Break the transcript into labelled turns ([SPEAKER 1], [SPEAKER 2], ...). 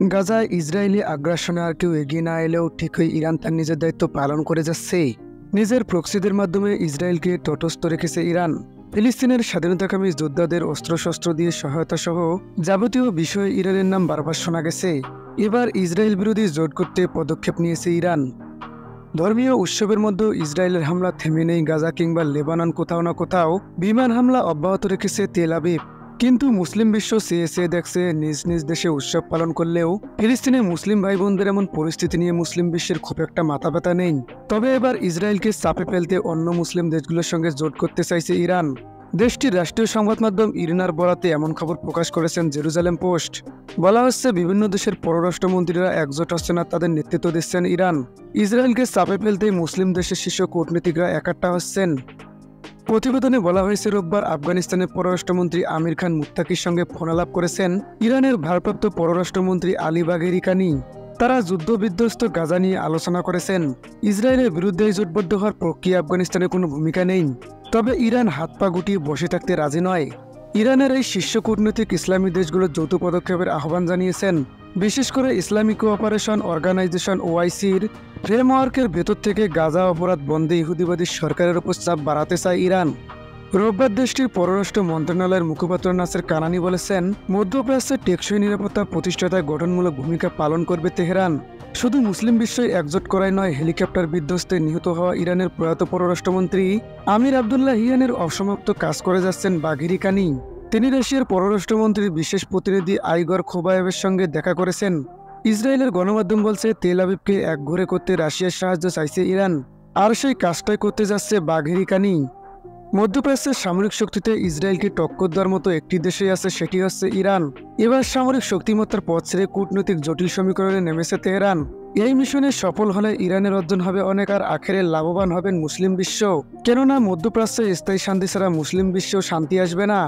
[SPEAKER 1] গাজায় ইসরায়েলি আগ্রাসনে আর কেউ এগিয়ে না এলেও ঠিকই ইরান তার নিজের দায়িত্ব পালন করে যাচ্ছে। নিজের প্রক্সিদের মাধ্যমে ইসরায়েলকে তটস্থ রেখেছে ইরান। ফিলিস্তিনের স্বাধীনতাকামী যোদ্ধাদের অস্ত্রশস্ত্র দিয়ে সহায়তা সহ যাবতীয় বিষয়ে ইরানের নাম বারবার শোনা গেছে। এবার ইসরায়েল বিরোধী জোট করতে পদক্ষেপ নিয়েছে ইরান। ধর্মীয় উৎসবের মধ্যে ইসরায়েলের হামলা থেমে নেই। গাজা কিংবা লেবানন কোথাও না কোথাও বিমান হামলা অব্যাহত রেখেছে তেল আবিব। কিন্তু মুসলিম বিশ্ব চেয়ে দেখছে নিজ নিজ দেশে উৎসব পালন করলেও ফিলিস্তিনে মুসলিম ভাই বোনদের এমন পরিস্থিতি নিয়ে মুসলিম বিশ্বের খুব একটা মাথা ব্যথা নেই। তবে এবার ইসরায়েলকে চাপে ফেলতে অন্য মুসলিম দেশগুলোর সঙ্গে জোট করতে চাইছে ইরান। দেশটির রাষ্ট্রীয় সংবাদ মাধ্যম ইরিনার বরাতে এমন খবর প্রকাশ করেছেন জেরুজালেম পোস্ট। বলা হচ্ছে, বিভিন্ন দেশের পররাষ্ট্রমন্ত্রীরা একজোট হচ্ছে না, তাদের নেতৃত্ব দিচ্ছেন ইরান। ইসরায়েলকে চাপে ফেলতে মুসলিম দেশের শীর্ষ কূটনীতিকরা একাট্টা হচ্ছেন। প্রতিবেদনে বলা হয়েছে, রোববার আফগানিস্তানের পররাষ্ট্রমন্ত্রী আমির খান মুত্তাকির সঙ্গে ফোনালাপ করেছেন ইরানের ভারপ্রাপ্ত পররাষ্ট্রমন্ত্রী আলী বাঘেরি কানি। তারা যুদ্ধবিধ্বস্ত গাজা নিয়ে আলোচনা করেছেন। ইসরায়েলের বিরুদ্ধে জোটবদ্ধ হওয়ার প্রক্রিয়া আফগানিস্তানের কোনো ভূমিকা নেই। তবে ইরান হাত পা গুটিয়ে বসে থাকতে রাজি নয়। ইরানের এই শীর্ষ কূটনৈতিক ইসলামী দেশগুলোর যৌথ পদক্ষেপের আহ্বান জানিয়েছেন। বিশেষ করে ইসলামিক কোঅপারেশন অর্গানাইজেশন ওআইসির ফ্রেমওয়ার্কের ভেতর থেকে গাজা অপরাধ বন্ধে ইহুদিবাদী সরকারের উপর চাপ বাড়াতে চায় ইরান। রোববার দেশটির পররাষ্ট্র মন্ত্রণালয়ের মুখপাত্র নাসের কানানি বলেছেন, মধ্যপ্রাচ্যের টেকসই নিরাপত্তা প্রতিষ্ঠাতায় গঠনমূলক ভূমিকা পালন করবে তেহরান। শুধু মুসলিম বিশ্বই একজোট করাই নয়, হেলিকপ্টার বিধ্বস্তে নিহত হওয়া ইরানের প্রয়াত পররাষ্ট্রমন্ত্রী আমির আবদুল্লাহিয়ানের অসমাপ্ত কাজ করে যাচ্ছেন বাঘেরি কানি। তিনি রাশিয়ার পররাষ্ট্রমন্ত্রীর বিশেষ প্রতিনিধি আইগর খোবায়েভের সঙ্গে দেখা করেছেন। ইসরায়েলের গণমাধ্যম বলছে, তেল আবিবকে একঘরে করতে রাশিয়ার সাহায্য চাইছে ইরান, আর সেই কাজটাই করতে যাচ্ছে বাঘেরি কানি। মধ্যপ্রাচ্যের সামরিক শক্তিতে ইসরায়েলকে টক্কর দেওয়ার মতো একটি দেশেই আছে, সেটি হচ্ছে ইরান। এবার সামরিক শক্তিমত্তার পথ ছেড়ে কূটনৈতিক জটিল সমীকরণে নেমেছে তেহরান। এই মিশনে সফল হলে ইরানের অর্জন হবে অনেক, আর আখেরে লাভবান হবেন মুসলিম বিশ্ব। কেননা মধ্যপ্রাচ্যে স্থায়ী শান্তি ছাড়া মুসলিম বিশ্বেও শান্তি আসবে না।